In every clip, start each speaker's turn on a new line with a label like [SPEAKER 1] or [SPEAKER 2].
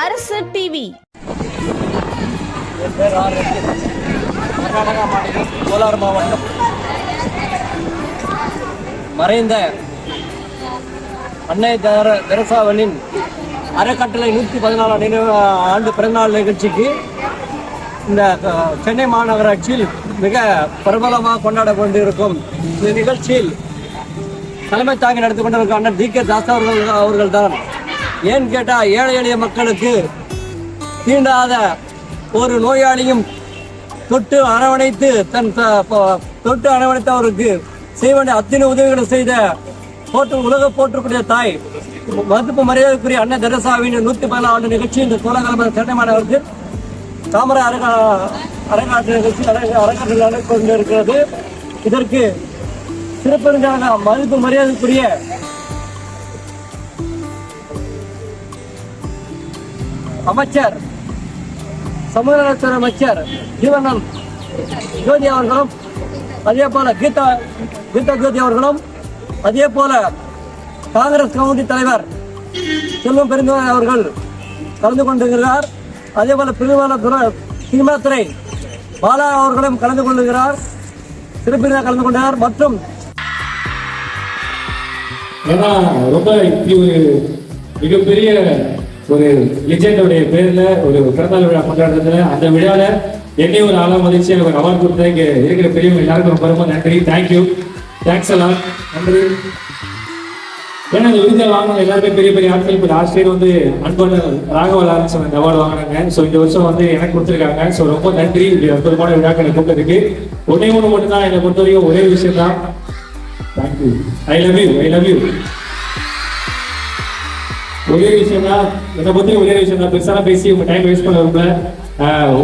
[SPEAKER 1] அரசு டிவி.
[SPEAKER 2] என் பேர் ஆர். கர்நாடகா மாநிலம் கோலார் மாவட்டம். மறைந்த அன்னை தெரசாவின் அறக்கட்டளை 114ஆம் நினைவு ஆண்டு பிறந்தநாள் நிகழ்ச்சிக்கு இந்த சென்னை மாநகராட்சியில் மிக பிரபலமாக கொண்டாட கொண்டிருக்கும் இந்த நிகழ்ச்சியில் தலைமை தாங்கி நடத்தி கொண்டிருக்கும் அண்ணன் டி.கே. தாஸ் அவர்கள் தான். ஏன்னு கேட்டால் ஏழை எளிய மக்களுக்கு தீண்டாத ஒரு நோயாளியும் தொட்டு அரவணைத்து அவருக்கு செய்ய வேண்டிய அத்தனை உதவிகளை செய்த உலக போற்றக்கூடிய தாய் மதிப்பு மரியாதைக்குரிய அன்னை தெரசாவின் 114 ஆண்டு நிகழ்ச்சி இந்த கோலாகலமான சென்னை மாநகரத்தில் தாமரை அரங்காட்டு நிகழ்ச்சி அரங்காட்டில் கொண்டிருக்கிறது. இதற்கு சிறப்பெருஞ்சாக மதிப்பு மரியாதைக்குரிய அமைச்சர் சமூக நலத்துறை அமைச்சர் ஜீவனம் ஜோதி அவர்களும், அதே போல கீதா ஜோதி அவர்களும், அதே போல காங்கிரஸ் கமிட்டி தலைவர் செல்வம் பெருந்தவன் அவர்கள் கலந்து கொண்டிருக்கிறார். அதே போல சினிமாத்துறை பாலா அவர்களும் கலந்து கொள்ளுகிறார், சிறப்பினர் கலந்து கொண்டார். மற்றும்
[SPEAKER 3] ரொம்ப மிகப்பெரிய ஒரு லிஜெண்டோடைய பேர்ல ஒரு பிறந்தநாள் விழா கொண்டாடுறதுல அந்த விழால என்னையும் ஒரு ஆளா மதிச்சு எனக்கு ஒரு அவார்டு கொடுத்தா இங்க இருக்கிற பெரியவங்க எல்லாருக்கும் ரொம்ப ரொம்ப நன்றி. தேங்க்யூ, தேங்க்ஸ் எல்லாம் நன்றி. ஏன்னா இந்த விருதை வாங்கின எல்லாருமே பெரிய பெரிய ஆட்கள். இப்போ லாஸ்ட் இயர் வந்து அன்பன ராகவ லாரன்ஸ் அந்த அவார்டு வாங்கினாங்க. ஸோ இந்த வருஷம் வந்து எனக்கு கொடுத்துருக்காங்க. ஸோ ரொம்ப நன்றி அற்புதமான விழாக்களை கூப்பிட்டதுக்கு. ஒன்னே ஒன்று மட்டும்தான் என்னை பொறுத்த வரைக்கும் ஒரே விஷயம் தான். Thank you, I love you. ஒரே விஷயம் தான் என்னை பற்றி, ஒரே விஷயம் தான். பெருசாக பேசி உங்க டைம் வேஸ்ட் பண்ண ரொம்ப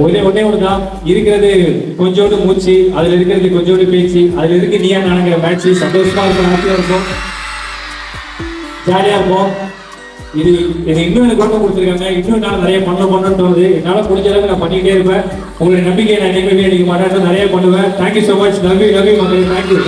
[SPEAKER 3] ஒன்னே ஒன்று தான் இருக்கிறது. கொஞ்சோண்டு மூச்சு, அதில் இருக்கிறது கொஞ்சோண்டு பேச்சு, அதில் இருக்கு நீயா நானுங்கிற மேட்ச். சந்தோஷமா இருக்கும், ஹாப்பியாக இருக்கும், ஜாலியாக இருக்கும். இது இன்னும் எனக்கு குழப்பம் கொடுத்துருக்காங்க. இன்னும் என்னால் நிறைய பண்ணணும்னு தோணுது. என்னால் முடிஞ்ச அளவுக்கு நான் பண்ணிக்கிட்டே இருப்பேன். உங்களுடைய நம்பிக்கையை நான் என்னைக்குமே அடிக்க மாட்டேன், நிறைய பண்ணுவேன். Thank you so much. Love you மக்கள். தேங்க்யூ.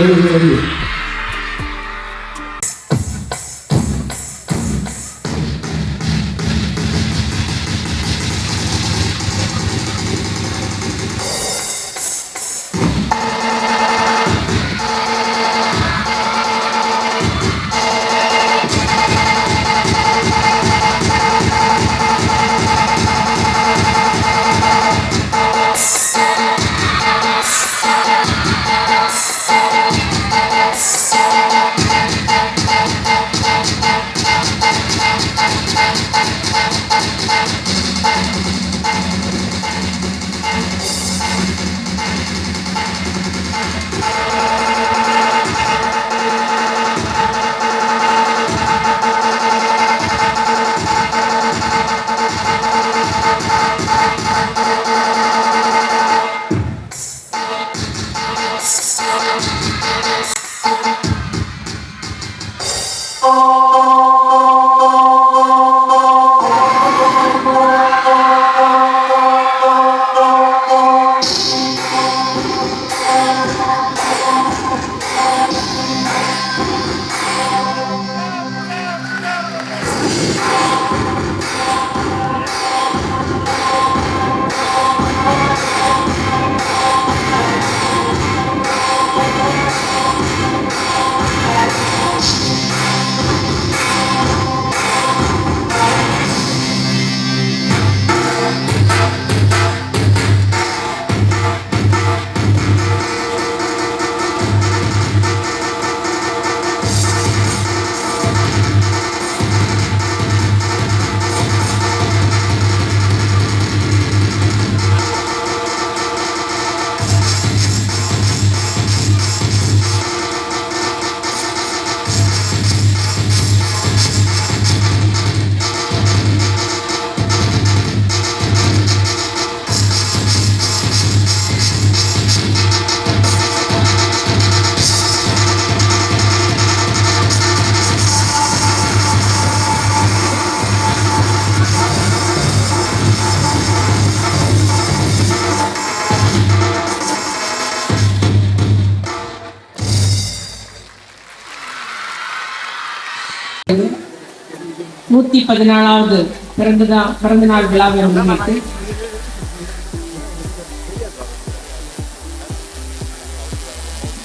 [SPEAKER 4] நூற்றி 14வது
[SPEAKER 1] பிறந்தநாள் விழாவை முன்னிட்டு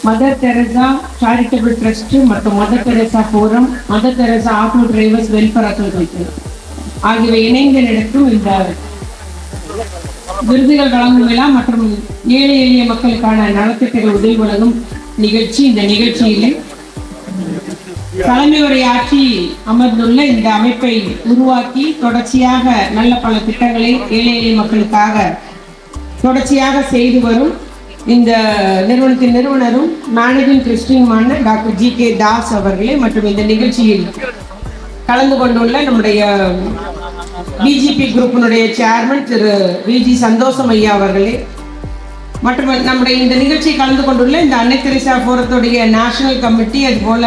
[SPEAKER 1] மதர் தெரசா சேரிட்டபிள் ட்ரஸ்ட் மற்றும் Mother Teresa forum, Mother Teresa auto drivers welfare association ஆகியவை இணைந்து நடக்கும் இந்த விருதுகள் வழங்கும் விழா மற்றும் ஏழை எளிய மக்களுக்கான நலத்திட்டங்கள் உதவி வழங்கும் நிகழ்ச்சி. இந்த நிகழ்ச்சியில் தலைமை உரையாற்றி அமர்ந்துள்ள இந்த அமைப்பை உருவாக்கி தொடர்ச்சியாக நல்ல பல திட்டங்களை ஏழை எளிய மக்களுக்காக தொடர்ச்சியாக செய்து வரும் இந்த நிறுவனத்தின் நிறுவனரும் மேனேஜிங் ட்ரஸ்டியுமான டாக்டர் ஜி.கே. தாஸ் அவர்களே மற்றும் இந்த நிகழ்ச்சியில் கலந்து கொண்டுள்ள நம்முடைய பிஜேபி குரூப்பினுடைய சேர்மன் திரு வி.ஜி. சந்தோஷம் ஐயா அவர்களே மற்றும் நம்முடைய இந்த நிகழ்ச்சியை கலந்து கொண்டுள்ள இந்த அன்னை தெரசா ஃபோரத்துடைய நேஷனல் கமிட்டி, அதுபோல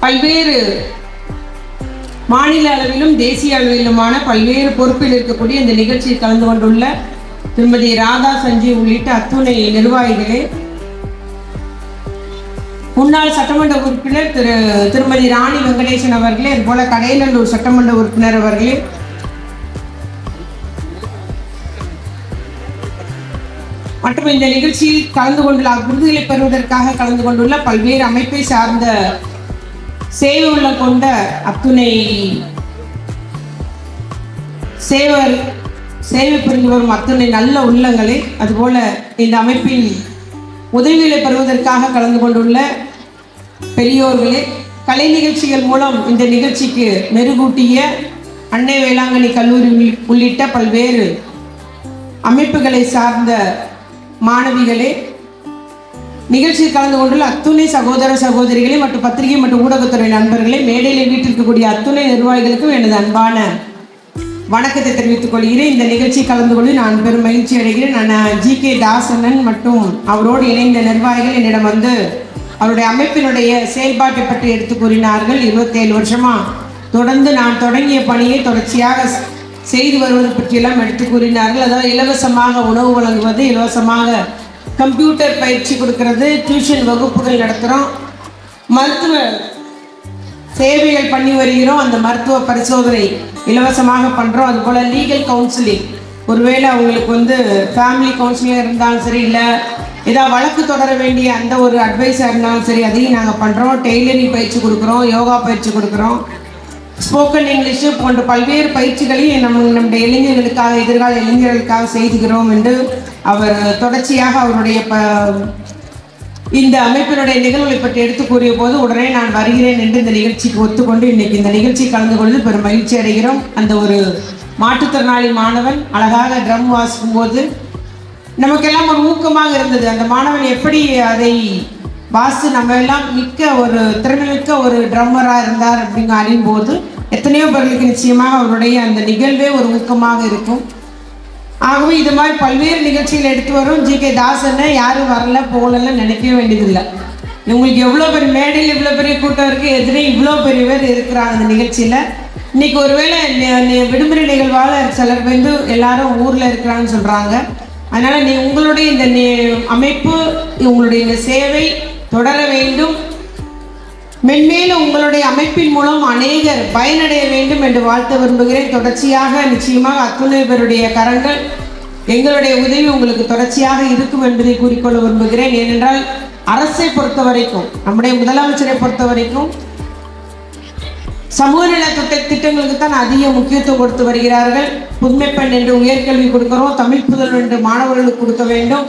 [SPEAKER 1] பல்வேறு மாநில அளவிலும் தேசிய அளவிலுமான பல்வேறு பொறுப்பில் இருக்கக்கூடிய இந்த நிகழ்ச்சியில் கலந்து கொண்டுள்ள திருமதி ராதா சஞ்சீவ் உள்ளிட்ட அத்துணை நிர்வாகிகளே, முன்னாள் சட்டமன்ற உறுப்பினர் திருமதி ராணி வெங்கடேசன் அவர்களே, அதுபோல கடையநல்லூர் சட்டமன்ற உறுப்பினர் அவர்களே, மற்றும் இந்த நிகழ்ச்சியில் கலந்து கொண்டுள்ள விருதுகளை பெறுவதற்காக கலந்து கொண்டுள்ள பல்வேறு அமைப்பை சார்ந்த சேவை உள்ளம் கொண்ட அத்துணை சேவை புரிந்து வரும் அத்துணை நல்ல உள்ளங்களே, அதுபோல இந்த அமைப்பின் உதவிகளை பெறுவதற்காக கலந்து கொண்டுள்ள பெரியோர்களே, கலை நிகழ்ச்சிகள் மூலம் இந்த நிகழ்ச்சிக்கு மெருகூட்டிய அன்னை வேளாங்கண்ணி கல்லூரி உள்ளிட்ட பல்வேறு அமைப்புகளை சார்ந்த மாணவிகளே, நிகழ்ச்சியில் கலந்து கொண்டுள்ள அத்துணை சகோதர சகோதரிகளே மற்றும் பத்திரிகை மற்றும் ஊடகத்துறை நண்பர்களே, மேடையில் வீட்டிற்கக்கூடிய அத்துணை நிர்வாகிகளுக்கும் எனது அன்பான வணக்கத்தை தெரிவித்துக் கொள்கிறேன். இந்த நிகழ்ச்சி கலந்து கொண்டு நான் பெரும் மகிழ்ச்சி அடைகிறேன். நான் ஜி.கே. தாசனன் மற்றும் அவரோடு இணைந்த நிர்வாகிகள் என்னிடம் வந்து அவருடைய அமைப்பினுடைய செயல்பாட்டை பற்றி எடுத்து கூறினார்கள். 27 வருஷமா தொடர்ந்து நான் தொடங்கிய பணியை தொடர்ச்சியாக செய்து வருவது பற்றியெல்லாம் எடுத்து கூறினார்கள். அதாவது இலவசமாக உணவு வழங்குவது, இலவசமாக கம்ப்யூட்டர் பயிற்சி கொடுக்கறது, டியூஷன் வகுப்புகள் நடத்துகிறோம், மருத்துவ சேவைகள் பண்ணி வருகிறோம், அந்த மருத்துவ பரிசோதனை இலவசமாக பண்ணுறோம். அதுபோல் லீகல் கவுன்சிலிங், ஒருவேளை அவங்களுக்கு வந்து ஃபேமிலி கவுன்சிலிங் இருந்தாலும் சரி, இல்லை ஏதாவது வழக்கு தொடர வேண்டிய அந்த ஒரு அட்வைஸாக இருந்தாலும் சரி, அதையும் நாங்கள் பண்ணுறோம். டெய்லரிங் பயிற்சி கொடுக்குறோம், யோகா பயிற்சி கொடுக்குறோம், ஸ்போக்கன் இங்கிலீஷு போன்ற பல்வேறு பயிற்சிகளையும் நம்முடைய இளைஞர்களுக்காக, எதிர்கால இளைஞர்களுக்காக செய்துகிறோம் என்று அவர் தொடர்ச்சியாக அவருடைய இந்த அமைப்பினுடைய நிகழ்வுகளை பற்றி எடுத்து கூறிய போது உடனே நான் வருகிறேன் என்று இந்த நிகழ்ச்சிக்கு ஒத்துக்கொண்டு இன்னைக்கு இந்த நிகழ்ச்சி கலந்து கொண்டு பெரும் மகிழ்ச்சி அடைகிறோம். அந்த ஒரு மாற்றுத்திறனாளி மாணவன் அழகாக ட்ரம் வாசிக்கும் போது நமக்கெல்லாம் ஒரு ஊக்கமாக இருந்தது. அந்த மாணவன் எப்படி அதை வாசித்து நம்ம எல்லாம் ஒரு திறமைமிக்க ஒரு ட்ரம்மராக இருந்தார் அப்படிங்க அறியும் போது எத்தனையோ பேர்களுக்கு நிச்சயமாக அவருடைய அந்த நிகழ்வே ஒரு ஊக்கமாக இருக்கும். ஆகவே இது மாதிரி பல்வேறு நிகழ்ச்சிகள் எடுத்து வரும். ஜி.கே. தாசனை யாரும் வரல போகலன்னு நினைக்கவே வேண்டியதில்லை. உங்களுக்கு எவ்வளோ பெரிய மேடையில் இவ்வளோ பெரிய கூட்டம் இருக்குது, எதிரே இவ்வளோ பெரிய பேர் இருக்கிறாங்க இந்த நிகழ்ச்சியில். இன்றைக்கி ஒருவேளை விடுமுறை நிகழ்வால் சிலர் வந்து எல்லாரும் ஊரில் இருக்கிறாங்கன்னு சொல்கிறாங்க. அதனால் உங்களுடைய இந்த அமைப்பு, உங்களுடைய இந்த சேவை தொடர வேண்டும். மென்மேலும் உங்களுடைய அமைப்பின் மூலம் அநேகர் பயனடைய வேண்டும் என்று வாழ்த்த விரும்புகிறேன். தொடர்ச்சியாக நிச்சயமாக அத்துணை பேருடைய கரங்கள், எங்களுடைய உதவி உங்களுக்கு தொடர்ச்சியாக இருக்கும் என்பதை கூறிக்கொள்ள விரும்புகிறேன். ஏனென்றால் அரசை பொறுத்த வரைக்கும், நம்முடைய முதலமைச்சரை பொறுத்த வரைக்கும் சமூக நல திட்டங்களுக்கு தான் அதிக முக்கியத்துவம் கொடுத்து வருகிறார்கள். புதுமைப்பெண் என்று உயர்கல்வி கொடுக்கிறோம், தமிழ் புதல்வன் என்று மாணவர்களுக்கு கொடுக்க வேண்டும்.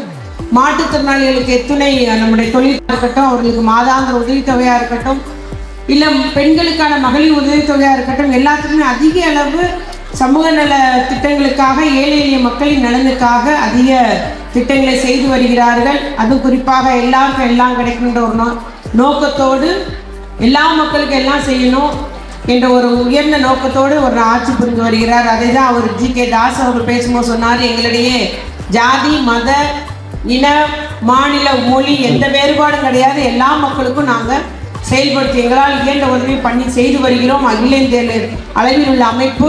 [SPEAKER 1] மாற்றுத்திறனாளிகளுக்கு எத்துணை நம்முடைய தொழிலாக இருக்கட்டும், அவர்களுக்கு மாதாந்திர உதவித்தொகையாக இருக்கட்டும், இல்லை பெண்களுக்கான மகளிர் உதவித்தொகையாக இருக்கட்டும், எல்லாத்துக்குமே அதிக அளவு சமூக நல திட்டங்களுக்காக, ஏழை எளிய மக்களின் நலனுக்காக அதிக திட்டங்களை செய்து வருகிறார்கள். அது குறிப்பாக எல்லாருக்கும் எல்லாம் கிடைக்கின்ற ஒரு நோக்கத்தோடு, எல்லா மக்களுக்கும் எல்லாம் செய்யணும் என்ற ஒரு உயர்ந்த நோக்கத்தோடு ஒரு ஆட்சி புரிந்து வருகிறார். அதை தான் அவர் ஜி.கே. தாஸ் அவர்கள் பேசும்போது சொன்னார், எங்களிடையே ஜாதி, மத, இன, மாநில, மொழி எந்த வேறுபாடும் கிடையாது, எல்லா மக்களுக்கும் நாங்கள் செயல்படுத்தி எங்களால் இயன்ற உதவி பண்ணி செய்து வருகிறோம். அகில இந்திய அளவில் உள்ள அமைப்பு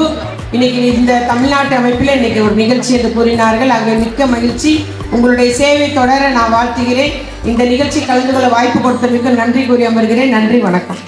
[SPEAKER 1] இன்னைக்கு இந்த தமிழ்நாட்டு அமைப்பில் இன்னைக்கு ஒரு நிகழ்ச்சி என்று கூறினார்கள். ஆக மிக்க மகிழ்ச்சி. உங்களுடைய சேவை தொடர நான் வாழ்த்துகிறேன். இந்த நிகழ்ச்சி கலந்து கொள்ள வாய்ப்பு கொடுத்தமைக்கு நன்றி கூறி அமர்கிறேன். நன்றி, வணக்கம்.